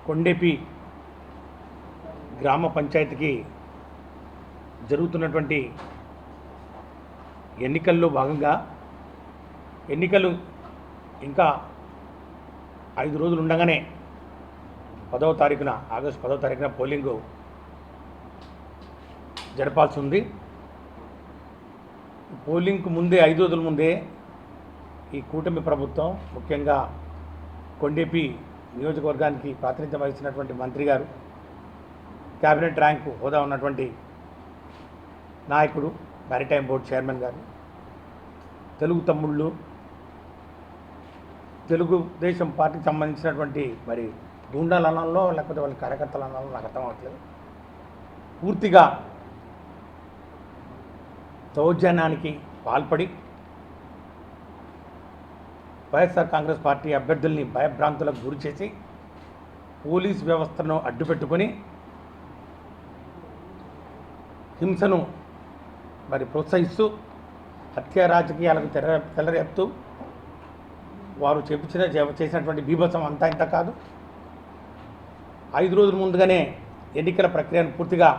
కొండేపి గ్రామ పంచాయతీకి జరుగుతున్నటువంటి ఎన్నికల్లో భాగంగా ఎన్నికలు ఇంకా 5 రోజులు ఉండగానే ఆగస్టు 10వ తారీఖున పోలింగ్ జరపాల్సి ఉంది. పోలింగ్కు ముందే 5 రోజుల ముందే ఈ కూటమి ప్రభుత్వం, ముఖ్యంగా కొండేపి నియోజకవర్గానికి ప్రాతినిధ్యం వహిస్తున్నటువంటి మంత్రి గారు, క్యాబినెట్ ర్యాంకు హోదా ఉన్నటువంటి నాయకుడు, మ్యారిటైమ్ బోర్డు చైర్మన్ గారు, తెలుగు తమ్ముళ్ళు, తెలుగుదేశం పార్టీకి సంబంధించినటువంటి మరి గూండాల అనాల్లో లేకపోతే వాళ్ళ కార్యకర్తల అనాల్లో నాకు అర్థం అవ్వట్లేదు, పూర్తిగా దౌర్జన్యానికి పాల్పడి వైఎస్ఆర్ కాంగ్రెస్ పార్టీ అభ్యర్థుల్ని భయభ్రాంతులకు గురి చేసి పోలీస్ వ్యవస్థను అడ్డుపెట్టుకొని హింసను మరి ప్రోత్సహిస్తూ హత్యా రాజకీయాలకు తెల్లరేపుతూ వారు చేసినటువంటి బీభత్సం అంతా ఇంత కాదు. 5 రోజుల ముందుగానే ఎన్నికల ప్రక్రియను పూర్తిగా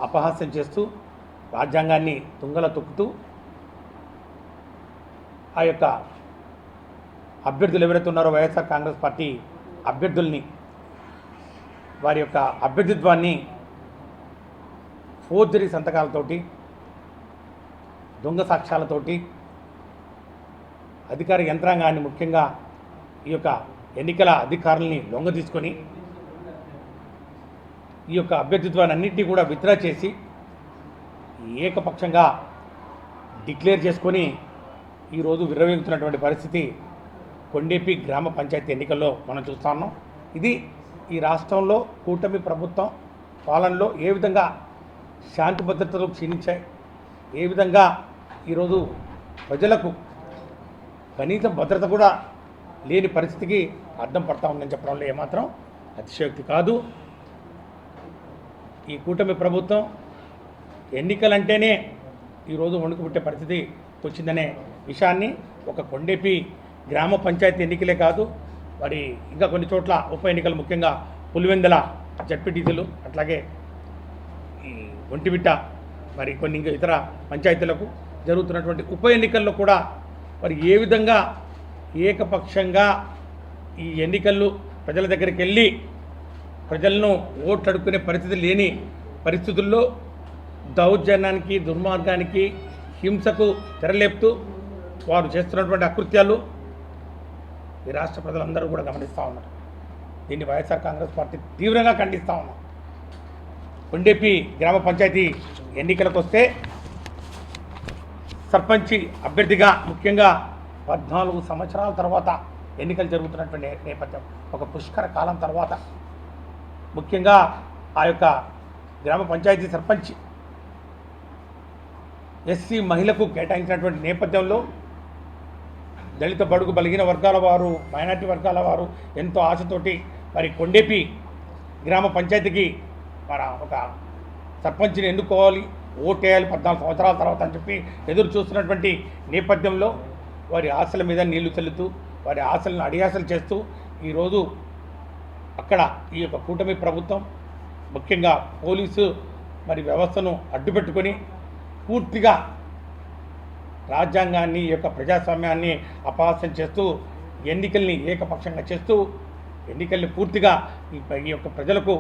అపహాస్యం చేస్తూ రాజ్యాంగాన్ని తుంగల తొక్కుతూ ఆ యొక్క అభ్యర్థులు ఎవరైతే ఉన్నారో వైఎస్ఆర్ కాంగ్రెస్ పార్టీ అభ్యర్థుల్ని, వారి యొక్క అభ్యర్థిత్వాన్ని ఫోర్జరీ సంతకాలతోటి, దొంగ సాక్ష్యాలతోటి అధికార యంత్రాంగాన్ని, ముఖ్యంగా ఈ యొక్క ఎన్నికల అధికారుల్ని లొంగ తీసుకొని ఈ యొక్క అభ్యర్థిత్వాన్ని అన్నింటినీ కూడా విత్డ్రా చేసి ఏకపక్షంగా డిక్లేర్ చేసుకొని ఈరోజు విర్రవీగుతున్నటువంటి పరిస్థితి కొండేపి గ్రామ పంచాయతీ ఎన్నికల్లో మనం చూస్తా ఉన్నాం. ఇది ఈ రాష్ట్రంలో కూటమి ప్రభుత్వం పాలనలో ఏ విధంగా శాంతి భద్రతలు క్షీణించాయి, ఏ విధంగా ఈరోజు ప్రజలకు కనీసం భద్రత కూడా లేని పరిస్థితికి అడ్డం పడతా ఉందని చెప్పడంలో ఏమాత్రం అతిశయోక్తి కాదు. ఈ కూటమి ప్రభుత్వం ఎన్నికలంటేనే ఈరోజు వణుకు పుట్టే పరిస్థితి వచ్చిందనే విషయాన్ని ఒక కొండేపి గ్రామ పంచాయతీ ఎన్నికలే కాదు, మరి ఇంకా కొన్ని చోట్ల ఉప ఎన్నికలు, ముఖ్యంగా పులివెందల జడ్పీటీసీలు, అట్లాగే ఈ ఒంటిమిట్ట, మరి కొన్ని ఇంకా ఇతర పంచాయతీలకు జరుగుతున్నటువంటి ఉప ఎన్నికల్లో కూడా మరి ఏ విధంగా ఏకపక్షంగా ఈ ఎన్నికల్లో ప్రజల దగ్గరికి వెళ్ళి ప్రజలను ఓట్లు అడుక్కునే పరిస్థితి లేని పరిస్థితుల్లో దౌర్జన్యానికి, దుర్మార్గానికి, హింసకు తెరలేపుతూ వారు చేస్తున్నటువంటి అకృత్యాలు ఈ రాష్ట్ర ప్రజలందరూ కూడా గమనిస్తూ ఉన్నారు. దీన్ని వైఎస్ఆర్ కాంగ్రెస్ పార్టీ తీవ్రంగా ఖండిస్తూ ఉన్నాం. కొండేపి గ్రామ పంచాయతీ ఎన్నికలకు వస్తే సర్పంచి అభ్యర్థిగా ముఖ్యంగా 14 సంవత్సరాల తర్వాత ఎన్నికలు జరుగుతున్నటువంటి నేపథ్యం, ఒక పుష్కర కాలం తర్వాత ముఖ్యంగా ఆ యొక్క గ్రామ పంచాయతీ సర్పంచ్ ఎస్సీ మహిళకు కేటాయించినటువంటి నేపథ్యంలో దళిత బడుగు బలిగిన వర్గాల వారు, మైనార్టీ వర్గాల వారు ఎంతో ఆశతోటి మరి కొండేపి గ్రామ పంచాయతీకి మరి ఒక సర్పంచ్ని ఎన్నుకోవాలి, ఓటేయాలి 14 సంవత్సరాల తర్వాత అని చెప్పి ఎదురు చూస్తున్నటువంటి నేపథ్యంలో వారి ఆశల మీద నీళ్లు చల్లుతూ, వారి ఆశలను అడియాసలు చేస్తూ ఈరోజు అక్కడ ఈ యొక్క కూటమి ప్రభుత్వం, ముఖ్యంగా పోలీసు మరి వ్యవస్థను అడ్డుపెట్టుకొని పూర్తిగా రాజ్యాంగాన్ని, ఈ యొక్క ప్రజాస్వామ్యాన్ని అపహాస్యం చేస్తూ ఎన్నికల్ని ఏకపక్షంగా చేస్తూ ఎన్నికల్ని పూర్తిగా ఈ యొక్క ప్రజలకు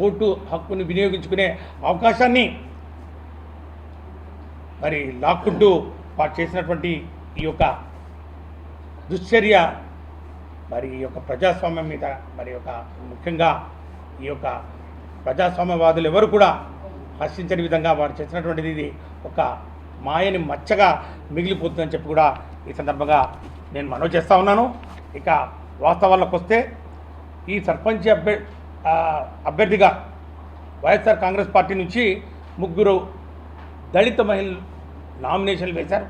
ఓటు హక్కును వినియోగించుకునే అవకాశాన్ని మరి లాక్కుంటూ వారు చేసినటువంటి ఈ యొక్క దుశ్చర్య మరి ఈ యొక్క ప్రజాస్వామ్యం మీద, మరి యొక్క ముఖ్యంగా ఈ యొక్క ప్రజాస్వామ్యవాదులు ఎవరు కూడా హర్షించని విధంగా వారు చేసినటువంటిది ఇది ఒక మాయని మచ్చగా మిగిలిపోతుందని చెప్పి కూడా ఈ సందర్భంగా నేను మనవి చేస్తూ ఉన్నాను. ఇక వాస్తవాలకు వస్తే ఈ సర్పంచ్ అభ్యర్థిగా వైఎస్ఆర్ కాంగ్రెస్ పార్టీ నుంచి 3 దళిత మహిళలు నామినేషన్లు వేశారు.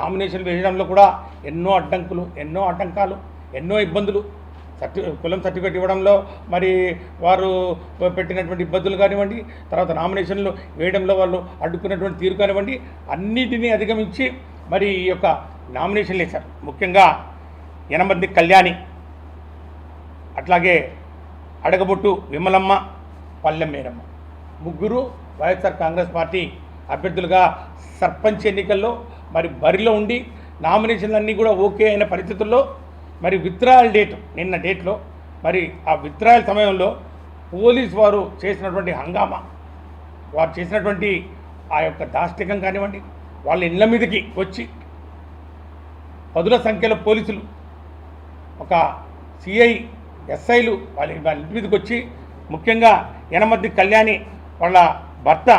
నామినేషన్ వేయడంలో కూడా ఎన్నో అడ్డంకులు, ఎన్నో ఆటంకాలు, ఎన్నో ఇబ్బందులు, కులం సర్టిఫికేట్ ఇవ్వడంలో మరి వారు పెట్టినటువంటి ఇబ్బందులు కానివ్వండి, తర్వాత నామినేషన్లు వేయడంలో వాళ్ళు అడ్డుకున్నటువంటి తీరు కానివ్వండి, అన్నిటినీ అధిగమించి మరి ఈ యొక్క నామినేషన్లు వేశారు. ముఖ్యంగా యనమర్తి కళ్యాణి అట్లాగే అడగబొట్టు విమలమ్మ, పల్లె మేరమ్మ ముగ్గురు వైఎస్ఆర్ కాంగ్రెస్ పార్టీ అభ్యర్థులుగా సర్పంచ్ ఎన్నికల్లో మరి బరిలో ఉండి నామినేషన్లన్నీ కూడా ఓకే అయిన పరిస్థితుల్లో మరి విత్డ్రాయల్ డేట్ నిన్న డేట్లో మరి ఆ విత్డ్రాయల్ సమయంలో పోలీస్ వారు చేసినటువంటి హంగామా, వారు చేసినటువంటి ఆ యొక్క దాష్టికం కానివ్వండి, వాళ్ళ ఇళ్ళ మీదకి వచ్చి పదుల సంఖ్యలో పోలీసులు, ఒక సిఐ, ఎస్ఐలు వాళ్ళ ఇంటి మీదకి వచ్చి, ముఖ్యంగా యనమద్ది కళ్యాణి వాళ్ళ భర్త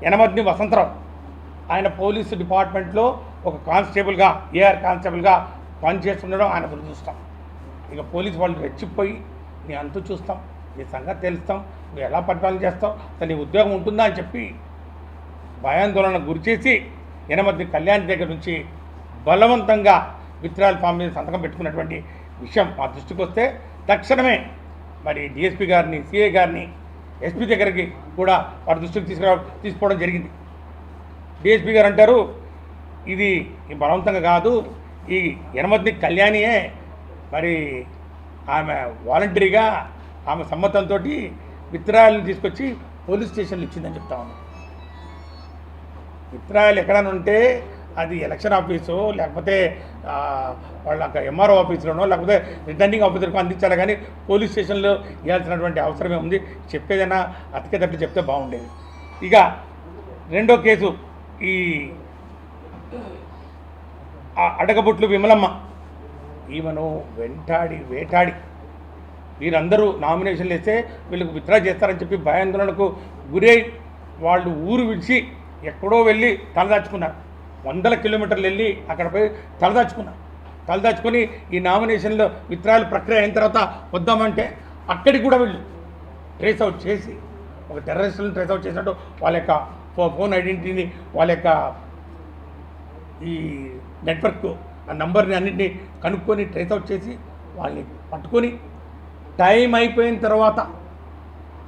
యనమద్ది వసంతరావు, ఆయన పోలీసు డిపార్ట్మెంట్లో ఒక కానిస్టేబుల్గా, ఏఆర్ కానిస్టేబుల్గా పనిచేస్తుండడం ఆయన దురదృష్టం. ఇక పోలీసు వాళ్ళు రెచ్చిపోయి నీ అంతు చూస్తాం, నీ సంగతి తెలుస్తాం, నువ్వు ఎలా పరిపాలన చేస్తావు, అసలు నీ ఉద్యోగం ఉంటుందా అని చెప్పి భయాందోళనకు గురిచేసి యనమద్ది కళ్యాణి దగ్గర నుంచి బలవంతంగా విత్డ్రాయల్ ఫామ్ మీద సంతకం పెట్టుకున్నటువంటి విషయం మా దృష్టికి వస్తే తక్షణమే మరి డిఎస్పీ గారిని, సిఐ గారిని, ఎస్పీ దగ్గరికి కూడా వారి దృష్టికి తీసుకోవడం జరిగింది. డిఎస్పీ గారు అంటారు, ఇది బలవంతంగా కాదు, ఈ యనమద్ది కళ్యాణియే మరి ఆమె వాలంటరీగా ఆమె సమ్మతంతో విత్డ్రాయల్ని తీసుకొచ్చి పోలీస్ స్టేషన్లు ఇచ్చిందని చెప్తా ఉన్నాం. విత్డ్రాయల్ ఎక్కడైనా ఉంటే అది ఎలక్షన్ ఆఫీసు, లేకపోతే వాళ్ళ ఎంఆర్ఓ ఆఫీసులోనో, లేకపోతే రిటర్నింగ్ ఆఫీసర్కో అందించాలి, కానీ పోలీస్ స్టేషన్లో ఇవ్వాల్సినటువంటి అవసరమే ఉంది. చెప్పేదైనా అతికేటట్లు చెప్తే బాగుండేది. ఇక రెండో కేసు, ఈ అడగబొట్లు విమలమ్మ, ఈమెను వేటాడి వీరందరూ నామినేషన్లు వేస్తే వీళ్ళకు విత్డ్రా చేస్తారని చెప్పి భయాందోళనకు గురై వాళ్ళు ఊరు విడిచి ఎక్కడో వెళ్ళి తలదాచుకున్నారు. 100 కిలోమీటర్లు వెళ్ళి అక్కడ పోయి తలదాచుకొని ఈ నామినేషన్లో విత్డ్రాయల్ ప్రక్రియ అయిన తర్వాత వద్దామంటే అక్కడికి కూడా వీళ్ళు ట్రేస్ అవుట్ చేసి, ఒక టెర్రరిస్టులను ట్రేస్ అవుట్ చేసినట్టు వాళ్ళ యొక్క ఫోన్ ఐడెంటిటీని, వాళ్ళ యొక్క ఈ నెట్వర్క్ ఆ నంబర్ని అన్నింటినీ కనుక్కొని ట్రేస్ అవుట్ చేసి వాళ్ళని పట్టుకొని టైం అయిపోయిన తర్వాత,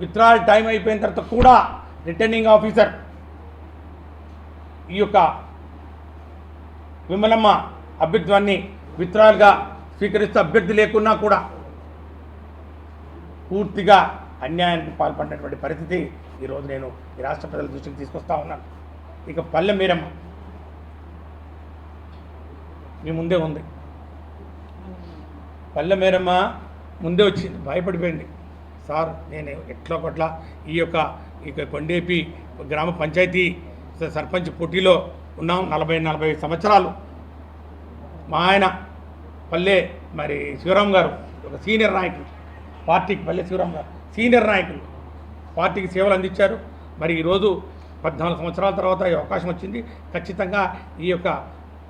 విత్డ్రాయల్ టైం అయిపోయిన తర్వాత కూడా రిటర్నింగ్ ఆఫీసర్ ఈ యొక్క విమలమ్మ అభ్యర్థిత్వాన్ని విత్డ్రాయల్గా స్వీకరిస్తూ అభ్యర్థి లేకున్నా కూడా పూర్తిగా అన్యాయానికి పాల్పడినటువంటి పరిస్థితి ఈరోజు నేను ఈ రాష్ట్ర ప్రజల దృష్టికి తీసుకొస్తా ఉన్నాను. ఇక పల్లె మేరమ్మ మీ ముందే ఉంది. పల్లె మేరమ్మ ముందే వచ్చింది, భయపడిపోయింది. సార్ నేను ఎట్లా కొట్లా ఈ యొక్క కొండేపి గ్రామ పంచాయతీ సర్పంచ్ పోటీలో ఉన్నాం, 40-45 సంవత్సరాలు. మా ఆయన పల్లె మరి శివరాం గారు ఒక సీనియర్ నాయకులు, పార్టీకి పల్లె శివరాం గారు సీనియర్ నాయకులు, పార్టీకి సేవలు అందించారు. మరి ఈరోజు 14 సంవత్సరాల తర్వాత ఈ అవకాశం వచ్చింది. ఖచ్చితంగా ఈ యొక్క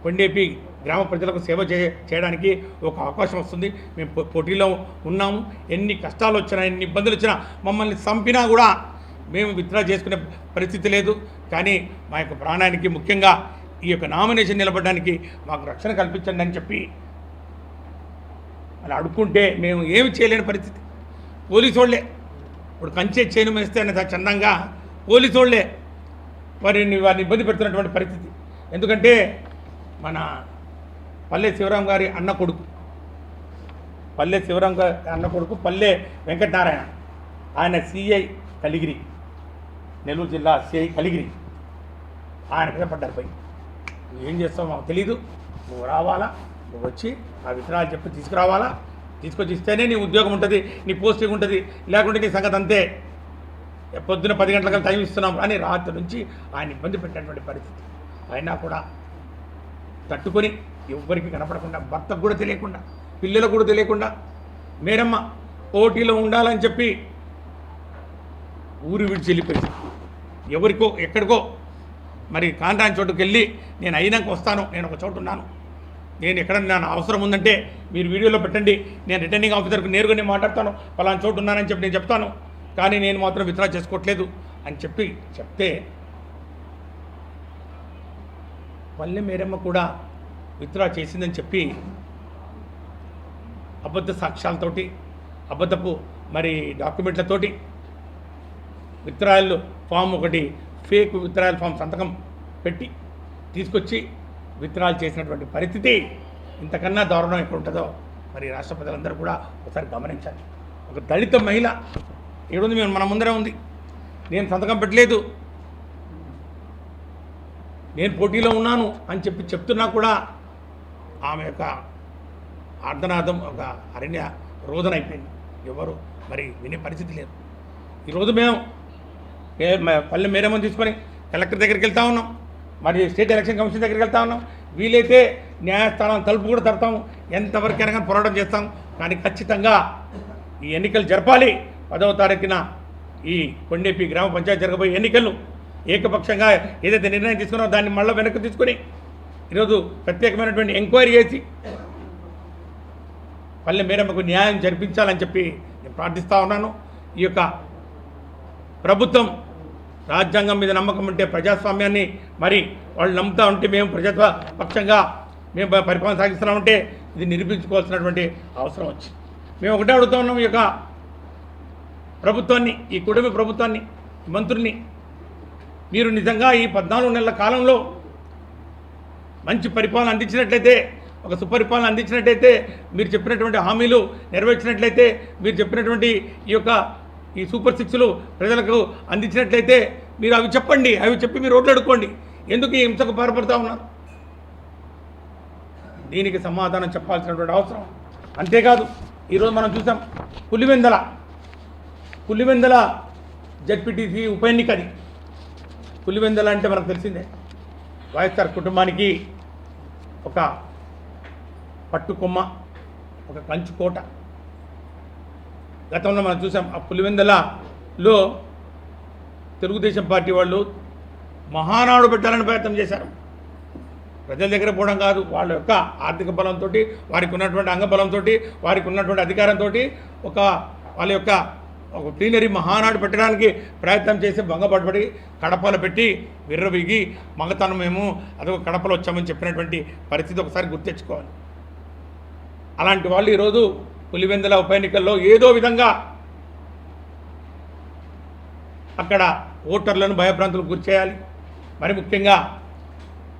కొండేపి గ్రామ ప్రజలకు సేవ చేయడానికి ఒక అవకాశం వస్తుంది. మేము పోటీలో ఉన్నాము. ఎన్ని కష్టాలు వచ్చినా, ఎన్ని ఇబ్బందులు వచ్చినా, మమ్మల్ని చంపినా కూడా మేము విత్డ్రా చేసుకునే పరిస్థితి లేదు. కానీ మా యొక్క ప్రాణానికి, ముఖ్యంగా ఈ యొక్క నామినేషన్ నిలబడడానికి మాకు రక్షణ కల్పించండి అని చెప్పి అలా అడుక్కుంటే మేము ఏమి చేయలేని పరిస్థితి. పోలీసు వాళ్ళే ఇప్పుడు కంచే చేను వేస్తే అనేది చందంగా పోలీసు వాళ్ళే వారిని ఇబ్బంది పెడుతున్నటువంటి పరిస్థితి. ఎందుకంటే మన పల్లె శివరాం గారి అన్న కొడుకు, పల్లె వెంకటనారాయణ, ఆయన సిఐ కలిగిరి, నెల్లూరు జిల్లా సిఐ కలిగిరి, ఆయన మీద పడ్డారు. పోయి నువ్వు ఏం చేస్తావు మాకు తెలీదు, నువ్వు రావాలా, నువ్వు వచ్చి ఆ విత్తనాలు చెప్పి తీసుకురావాలా, తీసుకొచ్చి ఇస్తేనే నీ ఉద్యోగం ఉంటుంది, నీ పోస్టింగ్ ఉంటుంది, లేకుంటే నీ సంగతి అంతే, పొద్దున 10 గంటలకు టైం ఇస్తున్నాం అని రాత్రి నుంచి ఆయన ఇబ్బంది పెట్టినటువంటి పరిస్థితి. అయినా కూడా తట్టుకొని ఎవ్వరికి కనపడకుండా, భర్తకు కూడా తెలియకుండా, పిల్లలకు కూడా తెలియకుండా మేరమ్మ పోటీలో ఉండాలని చెప్పి ఊరు విడిచి వెళ్ళిపోయింది. ఎవరికో ఎక్కడికో మరి కాంట్రాక్ట్ చోటుకు వెళ్ళి నేను అయినాక వస్తాను, నేను ఒక చోటు ఉన్నాను, నేను ఎక్కడ నా అవసరం ఉందంటే మీరు వీడియోలో పెట్టండి, నేను రిటర్నింగ్ ఆఫీసర్కి నేరుగా నేను మాట్లాడతాను, పలానా చోటు ఉన్నానని చెప్పి నేను చెప్తాను, కానీ నేను మాత్రం విత్డ్రా చేసుకోవట్లేదు అని చెప్తే పల్లె మేరమ్మ కూడా విత్డ్రా చేసిందని చెప్పి అబద్ధ సాక్ష్యాలతోటి, అబద్ధపు మరి డాక్యుమెంట్లతోటి విత్డ్రాయల్ ఫామ్, ఒకటి ఫేక్ విత్డ్రాయల్ ఫామ్ సంతకం పెట్టి తీసుకొచ్చి విత్డ్రాయల్ చేసినటువంటి పరిస్థితి ఇంతకన్నా దారుణం ఎక్కడ ఉంటుందో మరి రాష్ట్ర ప్రజలందరూ కూడా ఒకసారి గమనించాలి. ఒక దళిత మహిళ ఈరోజు మేము మన ముందరే ఉంది. నేను సంతకం పెట్టలేదు, నేను పోటీలో ఉన్నాను అని చెప్తున్నా కూడా ఆమె యొక్క ఆర్ధనాదం ఒక అరణ్య రోదన అయిపోయింది. ఎవరు మరి వినే పరిస్థితి లేదు. ఈరోజు మేము పల్లె మేరమ్మని తీసుకొని కలెక్టర్ దగ్గరికి వెళ్తా ఉన్నాం, మరి స్టేట్ ఎలక్షన్ కమిషన్ దగ్గరికి వెళ్తా ఉన్నాం. వీలైతే న్యాయస్థానం తలుపు కూడా తడతాము, ఎంతవరకైనా కానీ పోరాటం చేస్తాం. కానీ ఖచ్చితంగా ఈ ఎన్నికలు జరపాలి. 10వ తారీఖున ఈ కొండేపి గ్రామ పంచాయతీ జరగబోయే ఎన్నికలు ఏకపక్షంగా ఏదైతే నిర్ణయం తీసుకున్నారో దాన్ని మళ్ళీ వెనక్కి తీసుకొని ఈరోజు ప్రత్యేకమైనటువంటి ఎంక్వైరీ చేసి పల్లె మేరమ్మకు న్యాయం జరిపించాలని చెప్పి నేను ప్రార్థిస్తూ ఉన్నాను. ఈ యొక్క ప్రభుత్వం రాజ్యాంగం మీద నమ్మకం ఉంటే, ప్రజాస్వామ్యాన్ని మరి వాళ్ళు నమ్ముతూ ఉంటే, మేము ప్రజాపక్షంగా మేము పరిపాలన సాగిస్తున్నామంటే ఇది నిరూపించుకోవాల్సినటువంటి అవసరం వచ్చింది. మేము ఒకటే అడుగుతూ ఉన్నాం, ఈ యొక్క ప్రభుత్వాన్ని, ఈ కూటమి ప్రభుత్వాన్ని, మంత్రుల్ని, మీరు నిజంగా ఈ 14 నెలల కాలంలో మంచి పరిపాలన అందించినట్లయితే, ఒక సుపరిపాలన అందించినట్లయితే, మీరు చెప్పినటువంటి హామీలు నెరవేర్చినట్లయితే, మీరు చెప్పినటువంటి ఈ సూపర్ 6లు ప్రజలకు అందించినట్లయితే మీరు అవి చెప్పండి. అవి చెప్పి మీరు ఓట్లు అడుక్కోండి. ఎందుకు ఈ హింసకు పాల్పడుతూ ఉన్నారు? దీనికి సమాధానం చెప్పాల్సినటువంటి అవసరం. అంతేకాదు ఈరోజు మనం చూసాం పులివెందల జడ్పీటీసీ ఉప ఎన్నికది. పులివెందల అంటే మనకు తెలిసిందే, వైఎస్ఆర్ కుటుంబానికి ఒక పట్టుకొమ్మ, ఒక కంచుకోట. గతంలో మనం చూసాం, ఆ పులివెందలలో తెలుగుదేశం పార్టీ వాళ్ళు మహానాడు పెట్టాలని ప్రయత్నం చేశారు. ప్రజల దగ్గర పోవడం కాదు, వాళ్ళ యొక్క ఆర్థిక బలంతో, వారికి ఉన్నటువంటి అంగబలంతో, వారికి ఉన్నటువంటి అధికారంతో వాళ్ళ యొక్క ఒక ప్లీనరీ మహానాడు పెట్టడానికి ప్రయత్నం చేసి భంగపడి కడపలో పెట్టి విర్రవీగి మగతనం మేము అదొక కడపలో వచ్చామని చెప్పినటువంటి పరిస్థితి ఒకసారి గుర్తెచ్చుకోవాలి. అలాంటి వాళ్ళు ఈరోజు పులివెందుల ఉప ఎన్నికల్లో ఏదో విధంగా అక్కడ ఓటర్లను భయభ్రాంతులకు గురి చేయాలి. మరి ముఖ్యంగా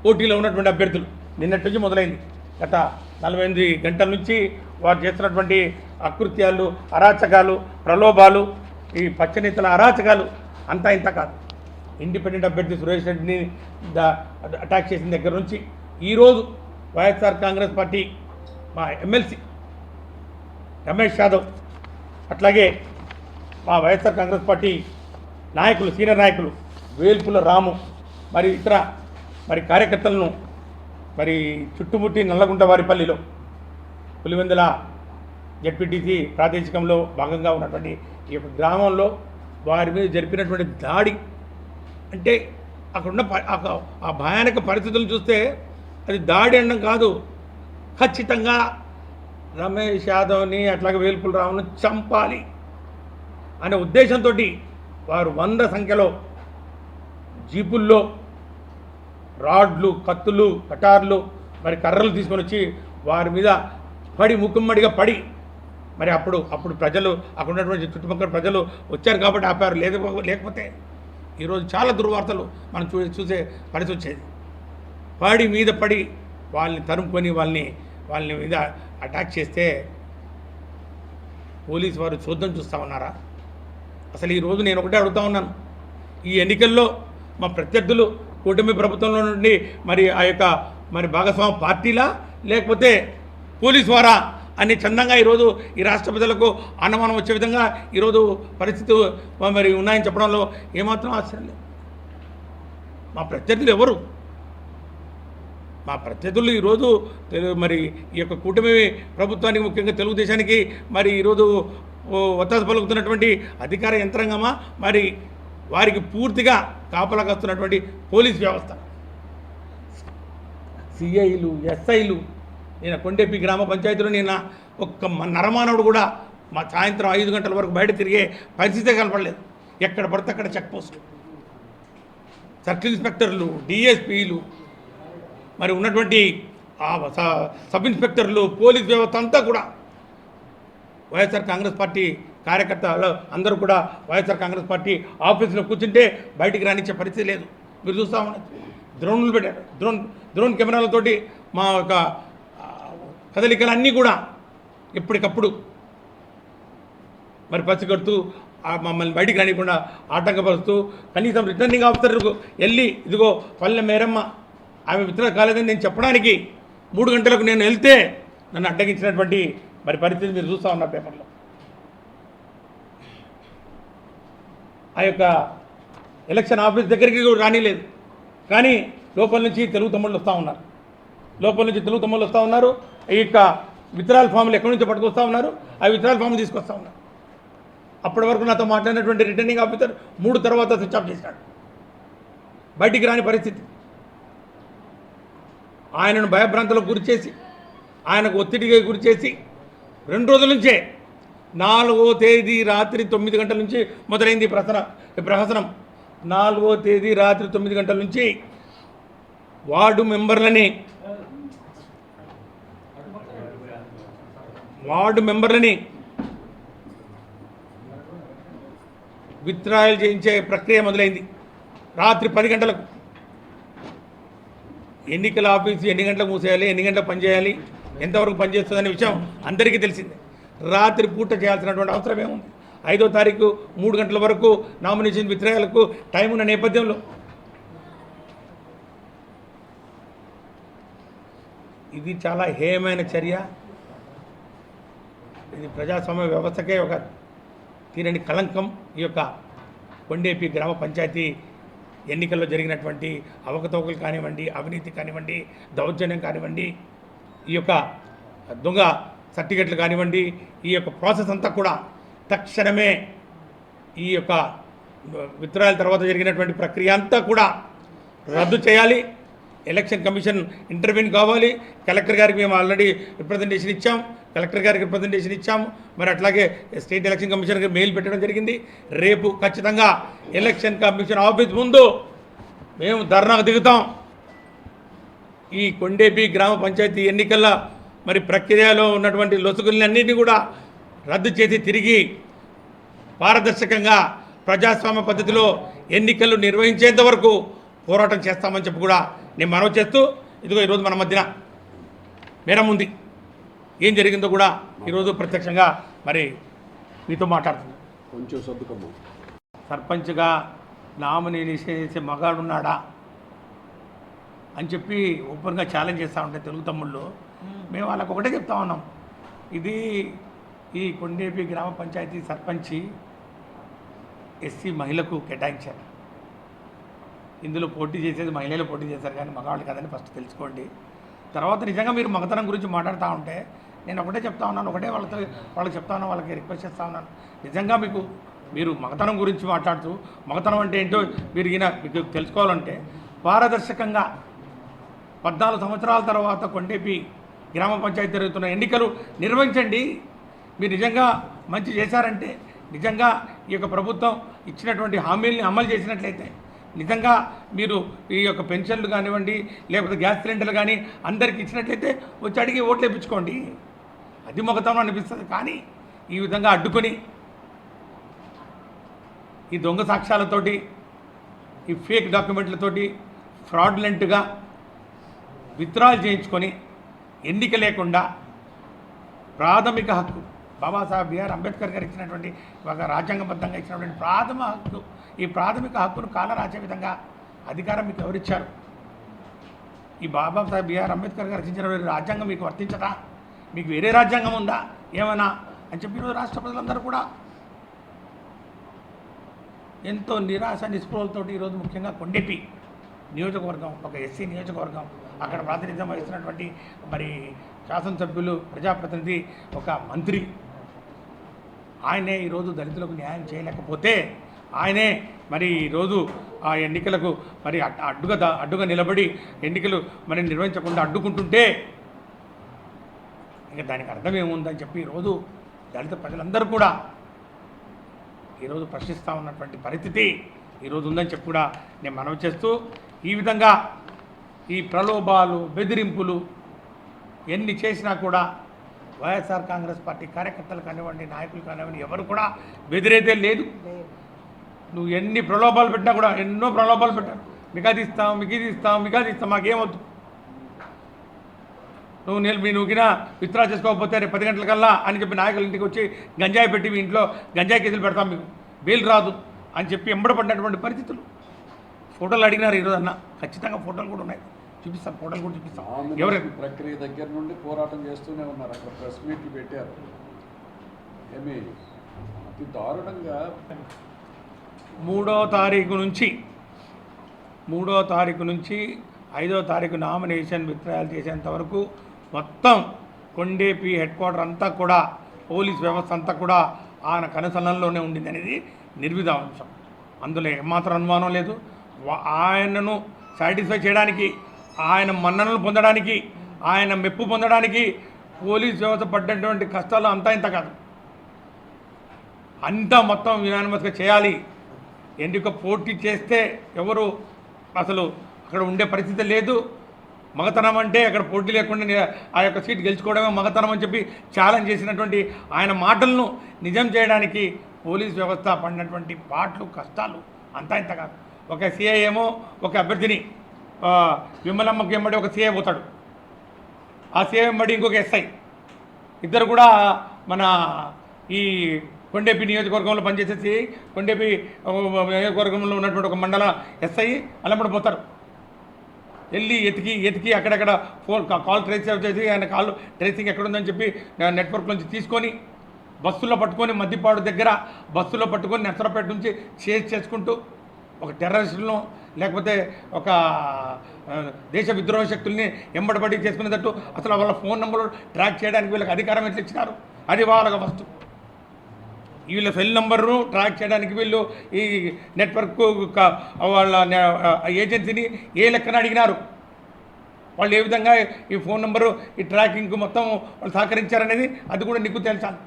పోటీలో ఉన్నటువంటి అభ్యర్థులు నిన్నటి నుంచి మొదలైంది. గత 48 గంటల నుంచి వారు చేస్తున్నటువంటి అకృత్యాలు, అరాచకాలు, ప్రలోభాలు, ఈ పచ్చనీతల అరాచకాలు అంతా ఇంత కాదు. ఇండిపెండెంట్ అభ్యర్థి సురేష్ రెడ్డిని అటాక్ చేసిన దగ్గర నుంచి ఈరోజు వైఎస్ఆర్ కాంగ్రెస్ పార్టీ మా ఎమ్మెల్సీ రమేష్ యాదవ్, అట్లాగే మా వైఎస్ఆర్ కాంగ్రెస్ పార్టీ నాయకులు, సీనియర్ నాయకులు వేల్పుల రాము, మరి ఇతర కార్యకర్తలను చుట్టుముట్టి నల్లగుంట వారిపల్లిలో పులివెందుల జడ్పీటీసీ ప్రాదేశికంలో భాగంగా ఉన్నటువంటి ఈ యొక్క గ్రామంలో వారి మీద జరిపినటువంటి దాడి అంటే అక్కడున్న ఆ భయానక పరిస్థితులను చూస్తే అది దాడి అనడం కాదు, ఖచ్చితంగా రమేష్ యాదవ్ని అట్లాగే వేల్పుల రావును చంపాలి అనే ఉద్దేశంతో వారు 100 సంఖ్యలో జీపుల్లో రాడ్లు, కత్తులు, కటార్లు, కర్రలు తీసుకొని వచ్చి వారి మీద పడి ముక్కుమ్మడిగా పడి అప్పుడు ప్రజలు, అక్కడ ఉన్నటువంటి చుట్టుపక్కల ప్రజలు వచ్చారు కాబట్టి ఆపారు. లేకపోతే ఈరోజు చాలా దుర్వార్తలు మనం చూసే పరిస్థితి వచ్చేది. పడి మీద పడి వాళ్ళని తరుముకొని వాళ్ళని మీద అటాక్ చేస్తే పోలీసు వారు చూద్దాం చూస్తూ ఉన్నారా? అసలు ఈరోజు నేను ఒకటే అడుగుతూ ఉన్నాను, ఈ ఎన్నికల్లో మా ప్రత్యర్థులు కూటమి ప్రభుత్వంలో నుండి ఆ యొక్క భాగస్వామ్య పార్టీలా లేకపోతే పోలీసు వారా అని చందంగా ఈరోజు ఈ రాష్ట్ర ప్రజలకు అనుమానం వచ్చే విధంగా ఈరోజు పరిస్థితి ఉన్నాయని చెప్పడంలో ఏమాత్రం ఆశ్చర్యం లేదు. మా ప్రత్యర్థులు ఎవరు? మా ప్రత్యర్థులు ఈరోజు ఈ యొక్క కూటమి ప్రభుత్వానికి, ముఖ్యంగా తెలుగుదేశానికి ఈరోజు ఒత్తాసు పలుకుతున్నటువంటి అధికార యంత్రాంగమా, వారికి పూర్తిగా కాపలా కాస్తున్నటువంటి పోలీస్ వ్యవస్థ, సిఐలు, ఎస్ఐలు. నేను కొండేపి గ్రామ పంచాయతీలో ఒక్క నరమానవుడు కూడా సాయంత్రం 5 గంటల వరకు బయట తిరిగే పరిస్థితే కనపడలేదు. ఎక్కడ పడితే అక్కడ చెక్ పోస్టు, సర్కిల్ ఇన్స్పెక్టర్లు, డిఎస్పీలు, ఉన్నటువంటి సబ్ ఇన్స్పెక్టర్లు, పోలీస్ వ్యవస్థ అంతా కూడా వైఎస్ఆర్ కాంగ్రెస్ పార్టీ కార్యకర్తలు అందరూ కూడా వైఎస్ఆర్ కాంగ్రెస్ పార్టీ ఆఫీసులో కూర్చుంటే బయటికి రానిచ్చే పరిస్థితి లేదు. మీరు చూస్తూ ఉన్నారు, డ్రోన్లు పెట్టారు. డ్రోన్ కెమెరాలతోటి మా యొక్క కదలికలన్నీ కూడా ఎప్పటికప్పుడు మరి పసిగడుతూ మమ్మల్ని బయటికి రానికుండా ఆటంకపరుస్తూ కనీసం రిటర్నింగ్ ఆఫీసర్కు వెళ్ళి ఇదిగో పల్లె మేరమ్మ ఆమె విత్డ్రా కాలేదని నేను చెప్పడానికి 3 గంటలకు నేను వెళ్తే నన్ను అడ్డగించినటువంటి మరి పరిస్థితి మీరు చూస్తూ ఉన్నారు పేపర్లో. ఆ యొక్క ఎలక్షన్ ఆఫీస్ దగ్గరికి కూడా రానిలేదు. కానీ లోపల నుంచి తెలుగు తమ్ముళ్ళు వస్తూ ఉన్నారు. ఈ యొక్క విత్డ్రాల్ ఫామ్లు ఎక్కడి నుంచో పట్టుకొస్తూ ఉన్నారు. ఆ విత్డ్రాల్ ఫామ్లు తీసుకొస్తూ ఉన్నారు. అప్పటి వరకు నాతో మాట్లాడినటువంటి రిటర్నింగ్ ఆఫీసర్ 3 తర్వాత స్విచ్ ఆఫ్ చేశాడు. బయటికి రాని పరిస్థితి. ఆయనను భయభ్రాంతులకు గురిచేసి, ఆయనకు ఒత్తిడిగా గురిచేసి 2 రోజుల నుంచే 4వ తేదీ రాత్రి 9 గంటల నుంచి మొదలైంది ప్రహసనం. 4వ తేదీ రాత్రి 9 గంటల నుంచి వార్డు మెంబర్లని విత్డ్రాయల్ చేయించే ప్రక్రియ మొదలైంది. రాత్రి 10 గంటలకు ఎన్నికల ఆఫీసు ఎన్ని గంటలకు మూసేయాలి, ఎన్ని గంటలకు పనిచేయాలి, ఎంతవరకు పనిచేస్తుందనే విషయం అందరికీ తెలిసిందే. రాత్రి పూట చేయాల్సినటువంటి అవసరం ఏముంది? 5వ తారీఖు 3 గంటల వరకు నామినేషన్ విత్డ్రాయల్కు టైం ఉన్న నేపథ్యంలో ఇది చాలా హేయమైన చర్య. ఇది ప్రజాస్వామ్య వ్యవస్థకే ఒక తీరని కలంకం. ఈ యొక్క కొండేపి గ్రామ పంచాయతీ ఎన్నికల్లో జరిగినటువంటి అవకతవకలు కానివ్వండి, అవినీతి కానివ్వండి, దౌర్జన్యం కానివ్వండి, ఈ యొక్క దొంగ సర్టిఫికెట్లు కానివ్వండి, ఈ యొక్క ప్రాసెస్ అంతా కూడా తక్షణమే ఈ యొక్క విత్డ్రాయల్ తర్వాత జరిగినటువంటి ప్రక్రియ అంతా కూడా రద్దు చేయాలి. ఎలక్షన్ కమిషన్ ఇంటర్వ్యూన్ కావాలి. కలెక్టర్ గారికి మేము ఆల్రెడీ రిప్రజెంటేషన్ ఇచ్చాము. మరి అట్లాగే స్టేట్ ఎలక్షన్ కమిషన్కి మెయిల్ పెట్టడం జరిగింది. రేపు ఖచ్చితంగా ఎలక్షన్ కమిషన్ ఆఫీస్ ముందు మేము ధర్నాకు దిగుతాం. ఈ కొండేపి గ్రామ పంచాయతీ ఎన్నికల మరి ప్రక్రియలో ఉన్నటువంటి లొసుగులన్నింటినీ కూడా రద్దు చేసి తిరిగి పారదర్శకంగా ప్రజాస్వామ్య పద్ధతిలో ఎన్నికలు నిర్వహించేంత వరకు పోరాటం చేస్తామని చెప్పి కూడా నేను మనవి చేస్తూ, ఇదిగో ఈరోజు మన మధ్యన మేరం ఉంది. ఏం జరిగిందో కూడా ఈరోజు ప్రత్యక్షంగా మరి మీతో మాట్లాడుతున్నాను. కొంచెం సర్దుకమ్మ. సర్పంచ్గా నామినేషన్ చేసే మగాడున్నాడా అని చెప్పి ఓపెన్గా ఛాలెంజ్ చేస్తూ ఉంటే తెలుగు తమ్ముళ్ళు, మేము వాళ్ళకు ఒకటే చెప్తా ఉన్నాం. ఇది ఈ కొండేపి గ్రామ పంచాయతీ సర్పంచి ఎస్సీ మహిళకు కేటాయించారు. ఇందులో పోటీ చేసేది మహిళలు పోటీ చేశారు కానీ మగవాళ్ళు కదని ఫస్ట్ తెలుసుకోండి. తర్వాత నిజంగా మీరు మగతనం గురించి మాట్లాడుతూ ఉంటే నేను ఒకటే చెప్తా ఉన్నాను, వాళ్ళకి చెప్తా ఉన్నాను, వాళ్ళకి రిక్వెస్ట్ చేస్తూ ఉన్నాను. నిజంగా మీరు మగతనం గురించి మాట్లాడుతూ మగతనం అంటే ఏంటో మీకు తెలుసుకోవాలంటే పారదర్శకంగా 14 సంవత్సరాల తర్వాత కొండేపి గ్రామ పంచాయతీ జరుగుతున్న ఎన్నికలు నిర్వహించండి. మీరు నిజంగా మంచి చేశారంటే, నిజంగా ఈ యొక్క ప్రభుత్వం ఇచ్చినటువంటి హామీల్ని అమలు చేసినట్లయితే, నిజంగా మీరు ఈ యొక్క పెన్షన్లు కానివ్వండి, లేకపోతే గ్యాస్ సిలిండర్లు కానీ అందరికి ఇచ్చినట్లయితే వచ్చి అడిగి ఓట్లు వేయించుకోండి. అది మొగతనం అనిపిస్తుంది. కానీ ఈ విధంగా అడ్డుకొని ఈ దొంగ సాక్ష్యాలతోటి, ఈ ఫేక్ డాక్యుమెంట్లతోటి ఫ్రాడ్లెంట్గా విత్డ్రాల్ చేయించుకొని ఎన్నిక లేకుండా ప్రాథమిక హక్కు బాబాసాహెబ్ బిఆర్ అంబేద్కర్ గారు ఇచ్చినటువంటి ఒక రాజ్యాంగబద్ధంగా ఇచ్చినటువంటి ప్రాథమిక హక్కు, ఈ ప్రాథమిక హక్కును కాలరాచే విధంగా అధికారం మీకు ఎవరిచ్చారు? ఈ బాబాసాహెబ్ బిఆర్ అంబేద్కర్ గారు రచించినటువంటి రాజ్యాంగం మీకు వర్తించదా? మీకు వేరే రాజ్యాంగం ఉందా ఏమన్నా అని చెప్పి ఈరోజు రాష్ట్ర ప్రజలందరూ కూడా ఎంతో నిరాశ నిస్పృహలతోటి ఈరోజు ముఖ్యంగా కొండేపి నియోజకవర్గం ఒక ఎస్సీ నియోజకవర్గం, అక్కడ ప్రాతినిధ్యం వహిస్తున్నటువంటి మరి శాసనసభ్యులు, ప్రజాప్రతినిధి, ఒక మంత్రి, ఆయనే ఈరోజు దళితులకు న్యాయం చేయలేకపోతే, ఆయనే మరి ఈరోజు ఆ ఎన్నికలకు మరి అడ్డుగా నిలబడి ఎన్నికలు మరి నిర్వహించకుండా అడ్డుకుంటుంటే ఇంకా దానికి అర్థం ఏముందని చెప్పి ఈరోజు దళిత ప్రజలందరూ కూడా ఈరోజు ప్రశ్నిస్తూ ఉన్నటువంటి పరిస్థితి ఈరోజు ఉందని చెప్పి కూడా నేను మనవి చేస్తూ, ఈ విధంగా ఈ ప్రలోభాలు, బెదిరింపులు ఎన్ని చేసినా కూడా వైఎస్ఆర్ కాంగ్రెస్ పార్టీ కార్యకర్తలు కానివ్వండి, నాయకులు కానివ్వండి, ఎవరు కూడా బెదిరేదే లేదు. నువ్వు ఎన్ని ప్రలోభాలు పెట్టినా కూడా, ఎన్నో ప్రలోభాలు పెట్టాను, మీకు అది ఇస్తాం, మీకు ఇది ఇస్తాం, మీకు అది ఇస్తాం, మాకేమొద్దు. నువ్వు మీ నువ్వుకినా విత్డ్రా చేసుకోకపోతే రేపు 10 గంటలకల్లా అని చెప్పి నాయకుల ఇంటికి వచ్చి గంజాయి పెట్టి మీ ఇంట్లో గంజాయి కేసులు పెడతాం, మీకు బెయిల్ రాదు అని చెప్పి ఎంబడపడినటువంటి పరిస్థితులు. ఫోటోలు అడిగినారు ఈరోజు అన్న, ఖచ్చితంగా ఫోటోలు కూడా ఉన్నాయి, చూపిస్తాం, ఫోటోలు కూడా చూపిస్తాం. ఎవరైనా ప్రక్రియ దగ్గర నుండి పోరాటం చేస్తూనే ఉన్నారు, అక్కడ ప్రెస్ మీట్లు పెట్టారు. ఏమి అతి దారుణంగా 3వ తారీఖు నుంచి 5వ తారీఖు నామినేషన్ విత్డ్రాయల్ చేసేంత వరకు మొత్తం కొండేపి హెడ్ క్వార్టర్ అంతా కూడా పోలీస్ వ్యవస్థ అంతా కూడా ఆయన కనుసన్నల్లోనే ఉండింది అనేది నిర్విధాంశం. అందులో ఏమాత్రం అనుమానం లేదు. ఆయనను సాటిస్ఫై చేయడానికి, ఆయన మన్ననలు పొందడానికి, ఆయన మెప్పు పొందడానికి పోలీస్ వ్యవస్థ పడ్డటువంటి కష్టాలు అంతా ఇంత కాదు, అంతా మొత్తం యునానిమస్గా చేయాలి. ఎందుకు పోటీ చేస్తే ఎవరు అసలు అక్కడ ఉండే పరిస్థితి లేదు. మగతనం అంటే అక్కడ పోటీ లేకుండా ఆ యొక్క సీట్ గెలుచుకోవడమే మగతనం అని చెప్పి ఛాలెంజ్ చేసినటువంటి ఆయన మాటలను నిజం చేయడానికి పోలీస్ వ్యవస్థ పడినటువంటి పాటలు కష్టాలు అంతా ఇంత కాదు. ఒక సిఐ ఏమో ఒక అభ్యర్థిని విమలమ్మకి వెంబడి ఒక సిఐ పోతాడు, ఆ సిఐ వెంబడి ఇంకొక ఎస్ఐ, ఇద్దరు కూడా మన ఈ కొండేపి నియోజకవర్గంలో పనిచేసేసి కొండేపి నియోజకవర్గంలో ఉన్నటువంటి ఒక మండల ఎస్ఐ అలంబడి పోతారు. వెళ్ళి ఎతికి అక్కడక్కడ కాల్ ట్రేస్ చేసి ఆయన కాల్ ట్రేసింగ్ ఎక్కడుందని చెప్పి నెట్వర్క్ నుంచి తీసుకొని బస్సులో పట్టుకొని మద్దిపాడు దగ్గర బస్సులో పట్టుకొని నర్సరాపేట నుంచి చేసుకుంటూ ఒక టెర్రరిస్టులను లేకపోతే ఒక దేశ విద్రోహ శక్తుల్ని ఎంబడబడి చేసుకునేటట్టు అసలు వాళ్ళ ఫోన్ నెంబర్లు ట్రాక్ చేయడానికి వీళ్ళకి అధికారం ఎట్లా ఇచ్చినారు, అది వాళ్ళకి వస్తు. వీళ్ళ సెల్ నెంబర్ను ట్రాక్ చేయడానికి వీళ్ళు ఈ నెట్వర్క్ వాళ్ళ ఏజెన్సీని ఏ లెక్కన అడిగినారు, వాళ్ళు ఏ విధంగా ఈ ఫోన్ నెంబరు ఈ ట్రాకింగ్ మొత్తం వాళ్ళు సహకరించారనేది అది కూడా నీకు తెలుసాలి.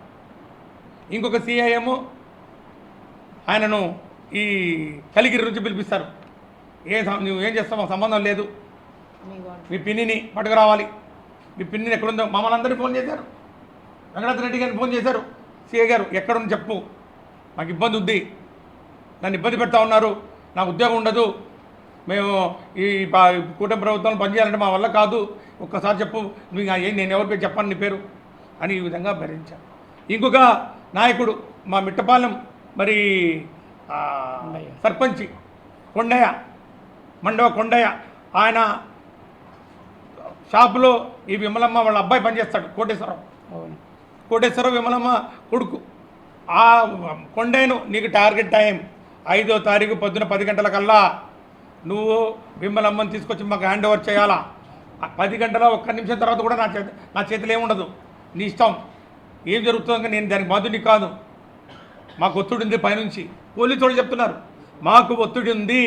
ఇంకొక సిఐఎం ఆయనను ఈ కలిగిరి నుంచి పిలిపిస్తారు. నువ్వు ఏం చేస్తావు, సంబంధం లేదు, మీ పిన్నిని పట్టుకురావాలి, మీ పిన్నిని ఎక్కడుందో మమ్మల్ని అందరినీ ఫోన్ చేశారు. వెంకటనాథ రెడ్డి గారిని ఫోన్ చేశారు, సిఐ గారు ఎక్కడుంది చెప్పు, నాకు ఇబ్బంది ఉంది, నన్ను ఇబ్బంది పెడతా ఉన్నారు, నాకు ఉద్యోగం ఉండదు, మేము ఈ కూటమి ప్రభుత్వంలో పనిచేయాలంటే మా వల్ల కాదు, ఒక్కసారి చెప్పు, నేను ఎవరి పేరు చెప్పాను నీ పేరు అని ఈ విధంగా భరించాను. ఇంకొక నాయకుడు మా మిట్టపాలెం మరి సర్పంచి కొండయ్య, మండవ కొండయ్య, ఆయన షాపులో ఈ విమలమ్మ వాళ్ళ అబ్బాయి పనిచేస్తాడు, కోటేశ్వరరావు విమలమ్మ కొడుకు. ఆ కొండయ్యను నీకు టార్గెట్ టైం 5వ తారీఖు పొద్దున 10 గంటలకల్లా నువ్వు విమలమ్మని తీసుకొచ్చి మాకు హ్యాండ్ ఓవర్ చేయాలా. 10 గంటల 1 నిమిషం తర్వాత కూడా నా చేతిలో ఏముండదు, నీ ఇష్టం, ఏం జరుగుతుందో నేను దానికి బాధ్యుని కాదు, మాకు ఒత్తిడి ఉంది పైనుంచి. పోలీసు వాళ్ళు చెప్తున్నారు మాకు ఒత్తిడి ఉంది,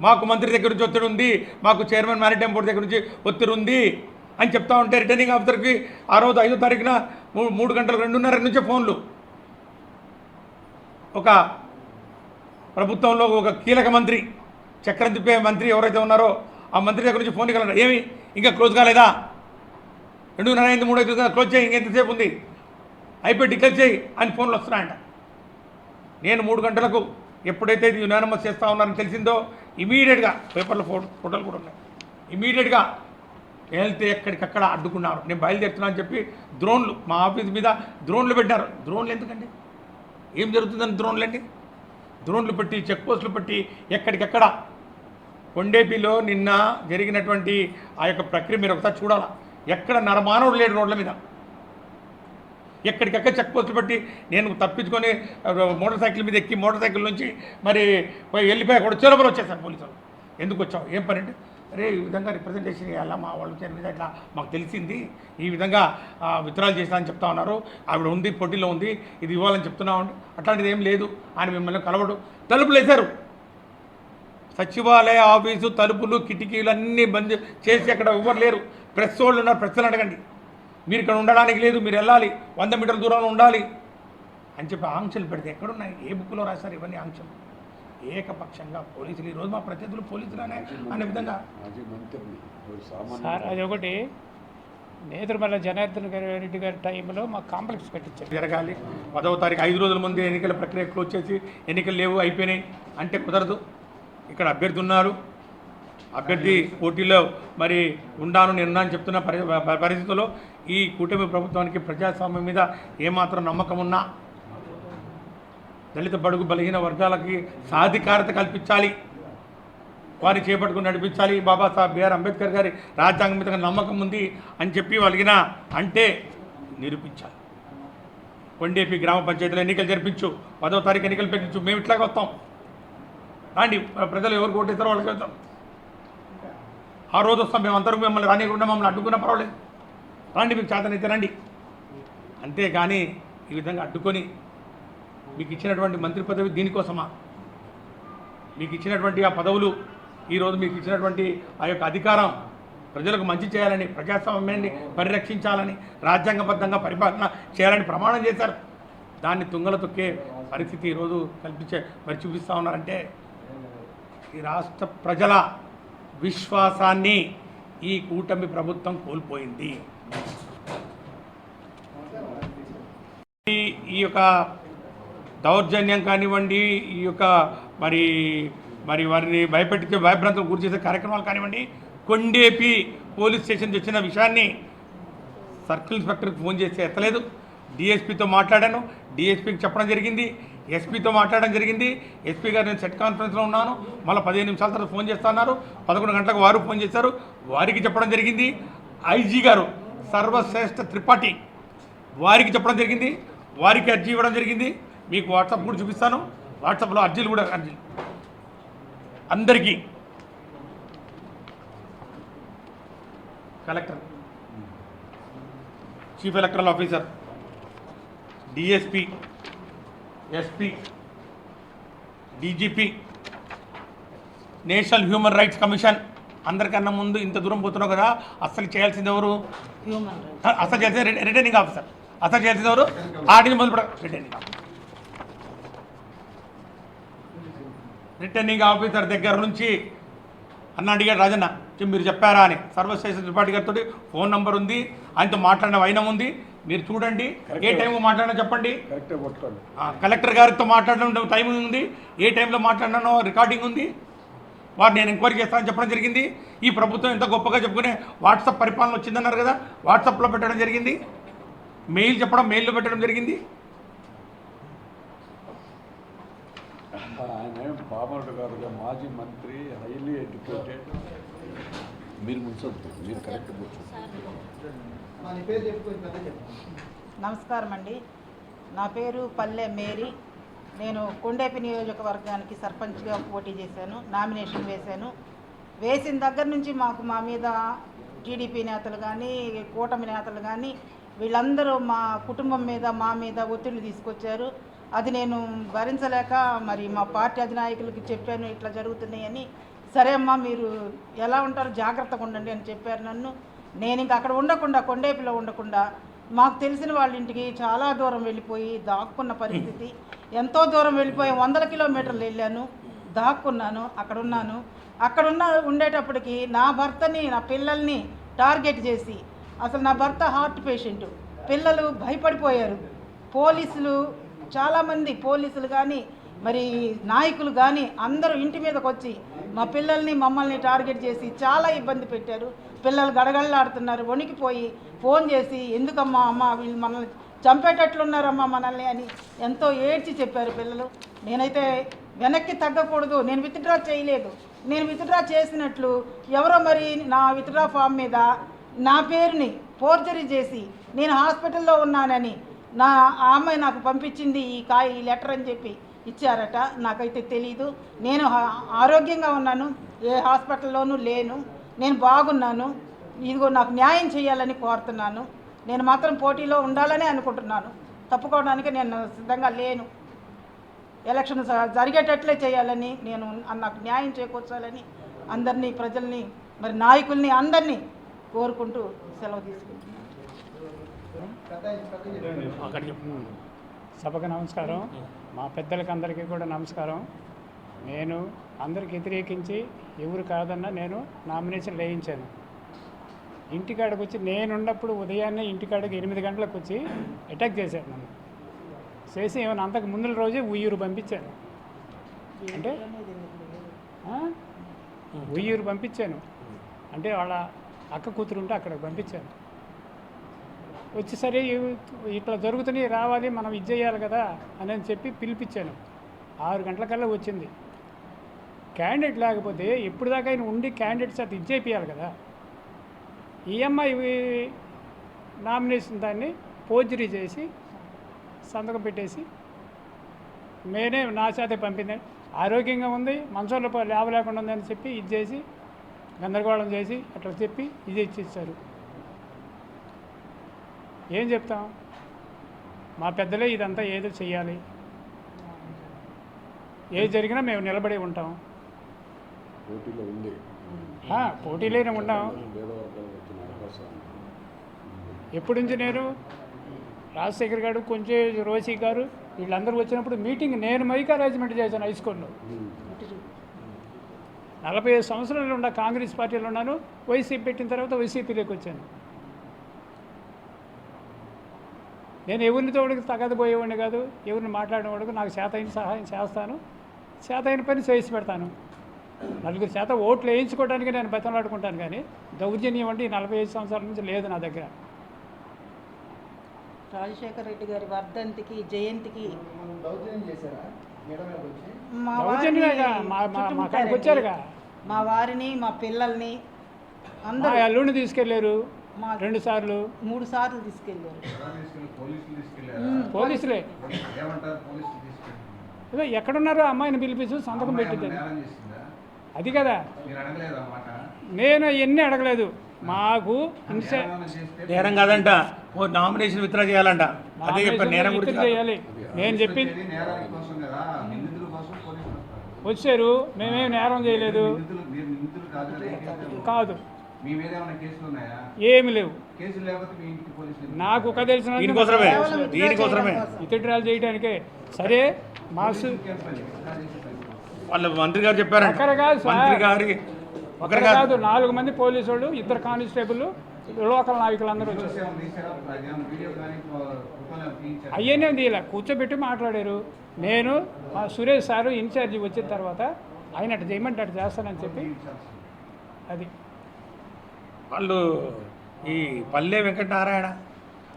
మాకు మంత్రి దగ్గర నుంచి ఒత్తిడి ఉంది, మాకు చైర్మన్ మ్యారిటైమ్ బోర్డు దగ్గర నుంచి ఒత్తిడి ఉంది అని చెప్తా ఉంటే రిటర్నింగ్ ఆఫీసర్కి ఆ రోజు 5వ తారీఖున 3 గంటలు 2:30 నుంచే ఫోన్లు. ఒక ప్రభుత్వంలో ఒక కీలక మంత్రి, చక్రం తిప్పే మంత్రి ఎవరైతే ఉన్నారో ఆ మంత్రి దగ్గర నుంచి ఫోన్ ఇవ్వగలరు, ఏమి ఇంకా క్లోజ్ కాలేదా, 2:30 అయింది, 3 అవుతుంది, క్లోజ్ చేయి, ఇంకెంతసేపు ఉంది, అయిపోయి డిక్లేర్ చేయి అని ఫోన్లు వస్తున్నాయంట. నేను 3 గంటలకు ఎప్పుడైతే ఇది యునానిమస్ చేస్తూ ఉన్నారని తెలిసిందో ఇమీడియట్గా పేపర్లో ఫోటోలు కూడా ఉన్నాయి, ఇమీడియట్గా వెళ్తే ఎక్కడికక్కడ అడ్డుకున్నారు. నేను బయలుదేరుతున్నా అని చెప్పి డ్రోన్లు మా ఆఫీస్ మీద డ్రోన్లు పెట్టారు. డ్రోన్లు ఎందుకండి, ఏం జరుగుతుందని డ్రోన్లు అండి, డ్రోన్లు పెట్టి చెక్ పోస్టులు పెట్టి ఎక్కడికెక్కడ. కొండేపిలో నిన్న జరిగినటువంటి ఆ యొక్క ప్రక్రియ మీరు ఒకసారి చూడాలా, ఎక్కడ నరమానవుడు లేడు రోడ్ల మీద, ఎక్కడికెక్కడ చెక్ పోస్టులు పెట్టి నేను తప్పించుకొని మోటార్ సైకిల్ మీద ఎక్కి మోటార్ సైకిల్ నుంచి మరి వెళ్ళిపోయి కూడా చిలబలు వచ్చేసారు పోలీసులు. ఎందుకు వచ్చావు, ఏం పని అంటే, అరే ఈ విధంగా రిప్రజెంటేషన్ ఇవ్వాలా, మా వాళ్ళు చేసిన విధంగా ఇట్లా మాకు తెలిసింది, ఈ విధంగా విత్డ్రాల్ చేసినా అని చెప్తా ఉన్నారు, ఆవిడ ఉంది పోటీలో ఉంది, ఇది ఇవ్వాలని చెప్తున్నా ఉండి అట్లాంటిది ఏం లేదు. ఆయన మిమ్మల్ని కలవడు, తలుపులు వేశారు, సచివాలయ ఆఫీసు తలుపులు కిటికీలు అన్నీ బంద్ చేసి అక్కడ ఎవరు లేరు. ప్రెస్ వాళ్ళు ఉన్నారు, ప్రెస్లు అడగండి, మీరు ఇక్కడ ఉండడానికి లేదు, మీరు వెళ్ళాలి, 100 మీటర్ల దూరంలో ఉండాలి అని చెప్పి ఆంక్షలు పెడితే ఎక్కడున్నాయి, ఏ బుక్లో రాశారు ఇవన్నీ ఆంక్షలు? ఏకపక్షంగా పోలీసులు, ఈరోజు మా ప్రత్యర్థులు పోలీసులనే అనే విధంగా. సార్ అది ఒకటి, నేదురుమల్ల జనార్దన్ రెడ్డి గారి టైంలో మా కాంప్లెక్స్ పెట్టించారు, జరగాలి 10వ తారీఖు 5 రోజుల ముందే ఎన్నికల ప్రక్రియ క్లోజ్ చేసి ఎన్నికలు లేవు అయిపోయినాయి అంటే కుదరదు. ఇక్కడ అభ్యర్థి ఉన్నారు, అభ్యర్థి పోటీలో మరి ఉన్నాను నేను అని చెప్తున్న పరిస్థితుల్లో ఈ కూటమి ప్రభుత్వానికి ప్రజాస్వామ్యం మీద ఏమాత్రం నమ్మకం ఉన్నా దళిత బడుగు బలహీన వర్గాలకి సాధికారత కల్పించాలి, వారి చేపట్టుకుని నడిపించాలి, బాబాసాహెబ్ బిఆర్ అంబేద్కర్ గారి రాజ్యాంగం మీద నమ్మకం ఉంది అని చెప్పి వాళ్ళకిన అంటే నిరూపించాలి. కొండేపి గ్రామ పంచాయతీలో ఎన్నికలు జరిపించు, 10వ తారీఖు ఎన్నికలు పెట్టించు, మేము ఇట్లాగే వస్తాం రాండి, ప్రజలు ఎవరు ఓటేస్తారో వాళ్ళకి వెళ్తాం, ఆ రోజు వస్తాం, మేము అందరూ మిమ్మల్ని రానియకుండా మమ్మల్ని అడ్డుకున్నా పర్వాలేదు, రండి మీకు చేతనైతే రండి. అంతేగాని ఈ విధంగా అడ్డుకొని మీకు ఇచ్చినటువంటి మంత్రి పదవి దీనికోసమా, మీకు ఇచ్చినటువంటి ఆ పదవులు ఈరోజు మీకు ఇచ్చినటువంటి ఆ యొక్క అధికారం ప్రజలకు మంచి చేయాలని, ప్రజాస్వామ్యాన్ని పరిరక్షించాలని, రాజ్యాంగబద్ధంగా పరిపాలన చేయాలని ప్రమాణం చేశారు. దాన్ని తుంగల తొక్కే పరిస్థితి ఈరోజు మరి చూపిస్తూ ఉన్నారంటే ఈ రాష్ట్ర ప్రజల విశ్వాసాన్ని ఈ కూటమి ప్రభుత్వం కోల్పోయింది. ఈ యొక్క దౌర్జన్యం కానివ్వండి, ఈ యొక్క మరి వారిని భయపెట్టించే భయభ్రాంతులకు గురి చేసే కార్యక్రమాలు కానివ్వండి, కొండేపి పోలీస్ స్టేషన్ వచ్చిన విషయాన్ని సర్కిల్ ఇన్స్పెక్టర్కి ఫోన్ చేసి ఎత్తలేదు. డిఎస్పీతో మాట్లాడాను, డిఎస్పీకి చెప్పడం జరిగింది, ఎస్పీతో మాట్లాడడం జరిగింది. ఎస్పీ గారు నేను సెట్ కాన్ఫరెన్స్లో ఉన్నాను, మళ్ళీ 15 నిమిషాల తర్వాత ఫోన్ చేస్తున్నారు, 11 గంటలకు వారు ఫోన్ చేశారు, వారికి చెప్పడం జరిగింది. ఐజీ గారు సర్వశ్రేష్ఠ త్రిపాఠి వారికి చెప్పడం జరిగింది, వారికి అర్జీ ఇవ్వడం జరిగింది. మీకు వాట్సాప్ కూడా చూపిస్తాను, వాట్సాప్లో అర్జీలు కూడా అందరికీ collector, chief electoral officer, DSP, SP, DGP, national human rights commission, అందరికన్నా ముందు ఇంత దూరం పోతున్నావు కదా, అసలు చేయాల్సింది ఎవరు? అసలు చేయాల్సింది రిటర్నింగ్ ఆఫీసర్. అసలు చేయాల్సింది ఎవరు? ఆర్డీని మొదలుపెడ రిటర్నింగ్ ఆఫీసర్ దగ్గర నుంచి అన్న అడిగాడు రాజన్న మీరు చెప్పారా అని. సర్వశ్రేష్ఠ త్రిపాఠి గారితో ఫోన్ నెంబర్ ఉంది, ఆయనతో మాట్లాడిన వైనం ఉంది, మీరు చూడండి. ఏ టైంలో మాట్లాడినా చెప్పండి. కలెక్టర్ గారితో మాట్లాడడం టైం ఉంది, ఏ టైంలో మాట్లాడినానో రికార్డింగ్ ఉంది. వారు నేను ఎంక్వైరీ చేస్తానని చెప్పడం జరిగింది. ఈ ప్రభుత్వం ఎంత గొప్పగా చెప్పుకునే వాట్సాప్ పరిపాలన వచ్చిందన్నారు కదా, వాట్సాప్లో పెట్టడం జరిగింది, మెయిల్ చెప్పడం మెయిల్లో పెట్టడం జరిగింది. ఆయన పామరుడు గారు మాజీ మంత్రి, హైలీ ఎడ్యుకేటెడ్. మీరు ముంచొద్దు, మీరు కరెక్ట్ నమస్కారం అండి, నా పేరు పల్లె మేరీ. నేను కొండేపి నియోజకవర్గానికి సర్పంచ్గా పోటీ చేశాను, నామినేషన్ వేశాను. వేసిన దగ్గర నుంచి మా మీద టీడీపీ నేతలు కానీ కూటమి నేతలు కానీ వీళ్ళందరూ మా కుటుంబం మీద మా మీద ఒత్తిళ్లు తీసుకొచ్చారు. అది నేను భరించలేక మరి మా పార్టీ అధినాయకులకి చెప్పాను, ఇట్లా జరుగుతున్నాయని. సరే అమ్మా మీరు ఎలా ఉంటారో జాగ్రత్తగా ఉండండి అని చెప్పారు నన్ను. నేను ఇంకా అక్కడ ఉండకుండా, కొండేపిలో ఉండకుండా మాకు తెలిసిన వాళ్ళ ఇంటికి చాలా దూరం వెళ్ళిపోయి దాక్కున్న పరిస్థితి. ఎంతో దూరం వెళ్ళిపోయి 100 కిలోమీటర్లు వెళ్ళాను, దాక్కున్నాను, అక్కడ ఉండేటప్పటికి నా భర్తని నా పిల్లల్ని టార్గెట్ చేసి, అసలు నా భర్త హార్ట్ పేషెంట్, పిల్లలు భయపడిపోయారు. పోలీసులు చాలామంది పోలీసులు కానీ మరి నాయకులు కానీ అందరూ ఇంటి మీదకి వచ్చి మా పిల్లల్ని మమ్మల్ని టార్గెట్ చేసి చాలా ఇబ్బంది పెట్టారు. పిల్లలు గడగడలాడుతున్నారు, వణికిపోయి ఫోన్ చేసి ఎందుకమ్మా అమ్మ వీళ్ళు మనల్ని చంపేటట్లున్నారమ్మా మనల్ని అని ఎంతో ఏడ్చి చెప్పారు పిల్లలు. నేనైతే వెనక్కి తగ్గకూడదు, నేను విత్డ్రా చేయలేదు. నేను విత్డ్రా చేసినట్లు ఎవరో మరి నా విత్డ్రా ఫామ్ మీద నా పేరుని ఫోర్జరీ చేసి నేను హాస్పిటల్లో ఉన్నానని నా అమ్మాయి నాకు పంపించింది ఈ లెటర్ అని చెప్పి ఇచ్చారట. నాకైతే తెలీదు. నేను ఆరోగ్యంగా ఉన్నాను, ఏ హాస్పిటల్లోనూ లేను, నేను బాగున్నాను. ఇదిగో నాకు న్యాయం చేయాలని కోరుతున్నాను. నేను మాత్రం పోటీలో ఉండాలని అనుకుంటున్నాను, తప్పుకోవడానికి నేను సిద్ధంగా లేను. ఎలక్షన్ జరిగేటట్లే చేయాలని, నేను నాకు న్యాయం చేకూర్చాలని అందరినీ, ప్రజల్ని, మరి నాయకుల్ని అందరినీ కోరుకుంటూ సెలవు తీసుకుంటున్నాను. సభకు నమస్కారం, మా పెద్దలకి అందరికీ కూడా నమస్కారం. నేను అందరికి వ్యతిరేకించి ఎవరు కాదన్నా నేను నామినేషన్ వేయించాను. ఇంటికాడకు వచ్చి నేనున్నప్పుడు ఉదయాన్నే ఇంటికాడకి 8 గంటలకు వచ్చి అటాక్ చేశారు నన్ను. చేసి ఏమైనా అంతకు ముందు రోజే ఉయ్యూరు పంపించారు. అంటే ఉయ్యూరు పంపించాను. అంటే వాళ్ళ అక్క కూతురు ఉంటే అక్కడికి పంపించాను. వచ్చి సరే ఇట్లా జరుగుతున్నాయి, రావాలి, మనం ఇది చేయాలి కదా అని చెప్పి పిలిపించాను. 6 గంటలకల్లా వచ్చింది. క్యాండిడేట్ లేకపోతే ఇప్పుడు దాకా ఆయన ఉండి క్యాండిడేట్స్ అది ఇది చేయాలి కదా. ఈ అమ్మాయి నామినేషన్ దాన్ని ఫోర్జరీ చేసి సంతకం పెట్టేసి నేనే నా చేతే పంపింది. ఆరోగ్యంగా ఉంది, మంచంలో లేవలేకుండా ఉందని చెప్పి ఇది చేసి గందరగోళం చేసి అట్లా చెప్పి ఇది ఇచ్చేసారు. ఏం చెప్తాం? మా పెద్దలే ఇదంతా ఏదో చెయ్యాలి, ఏది జరిగినా మేము నిలబడి ఉంటాం. పోటీలో ఉంది, పోటీలోనే ఉంటాం. ఎప్పటి నుంచి నేను రాజశేఖర్ గారు, కొంచెం రోషి గారు వీళ్ళందరూ వచ్చినప్పుడు మీటింగ్ నేను మైక్ అరేంజ్మెంట్ చేశాను హై స్కూల్లో. 45 సంవత్సరాలు ఉన్న కాంగ్రెస్ పార్టీలో ఉన్నాను. వైసీపీ పెట్టిన తర్వాత వైసీపీలోకి వచ్చాను. నేను ఎవరిని తోడికి తగదపోయేవాడిని కాదు, ఎవరిని మాట్లాడేవాడికి నాకు చేతైన సహాయం చేస్తాను, చేతైన పని చేసి పెడతాను. నలుగురు చేత ఓట్లు వేయించుకోవడానికి నేను బతలాడుకుంటాను, కానీ దౌర్జన్యం అంటే 45 సంవత్సరాల నుంచి లేదు నా దగ్గర. రాజశేఖర రెడ్డి గారి వర్ధంతికి, జయంతికి మా దౌర్జన్యమేగా, మా కాడికి వచ్చారుగా. మా వారిని, మా పిల్లల్ని మా అందరూ అల్లుడిని తీసుకెళ్ళారు మా 2 సార్లు. 3 సార్లు తీసుకెళ్ళారు. పోలీసులే ఏదో ఎక్కడున్నారో అమ్మాయిని పిలిపించు సంతకం పెట్టిద్దని. అది కదా, నేను ఎన్ని అడగలేదు. మాకు నేరం కాదంట, ఓ నామినేషన్ విత్డ్రా చేయాలంట. అదే చెప్పాను, నేరం గురించి కాదు. చేయాలి. నేను చెప్పింది వచ్చారు, మేమేం నేరం చేయలేదు. కాదు, ఏమి లేవు. నాకు ఒక తెలిసిన దీనికోసమే విత్డ్రాల్ చేయడానికే. సరే మార్క్స్ వాళ్ళ మంత్రి గారు చెప్పారంట. ఒకరు కాదు సార్, మంత్రి గారి ఒకరు కాదు, 4 మంది పోలీసు వాళ్ళు, 2 కానిస్టేబుల్, లోకల్ నాయకులు అందరూ వచ్చారు. అయ్యనే తీయలే, కూర్చోబెట్టి మాట్లాడారు. నేను మా సురేష్ సారు ఇన్ఛార్జి వచ్చిన తర్వాత ఆయన అటు చేయమంటే అటు చేస్తానని చెప్పి అది. వాళ్ళు ఈ పల్లె వెంకటనారాయణ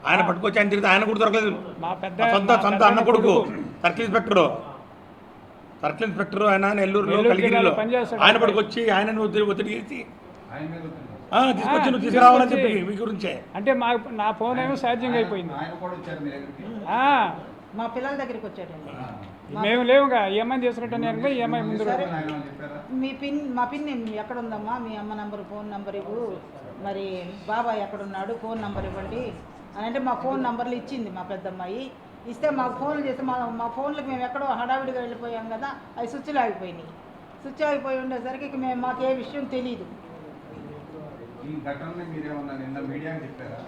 ఆయన పట్టుకొచ్చి ఆయన తిరిగితే ఆయన కూడా దొరకలేదు. మా పెద్ద సొంత అన్న కొడుకు సర్కిల్ ఇన్స్పెక్టర్ ఆయన నెల్లూరులో కలిగిరిలో ఆయన పట్టుకొచ్చి ఆయన ఒత్తిడి చేసి తీసుకొచ్చి నువ్వు తీసుకురావాలని చెప్పి మీ గురించే. అంటే నా ఫోన్ ఏమో ఛార్జింగ్ అయిపోయింది. మా పిల్లల దగ్గరికి వచ్చాడండి. మేము లేవుగా, ఈఎంఐ తీసుకుంటాను నేను, ఈఎంఐ ముందు మా పిన్ ఎక్కడ ఉందమ్మా, మీ అమ్మ నంబరు, ఫోన్ నెంబర్ ఇవ్వు, మరి బాబాయ్ ఎక్కడున్నాడు, ఫోన్ నెంబర్ ఇవ్వండి అని అంటే మా ఫోన్ నెంబర్లు ఇచ్చింది మా పెద్దమ్మాయి. ఇస్తే మాకు ఫోన్లు చేస్తే మా ఫోన్లకు మేము ఎక్కడో హడావిడిగా వెళ్ళిపోయాం కదా, అవి స్విచ్లు ఆగిపోయినాయి. స్విచ్ ఆగిపోయి ఉండేసరికి ఇక మాకు ఏ విషయం తెలియదు. ఈ ఘటనని మీరేమన్నా నిన్న మీడియాకి చెప్పారా?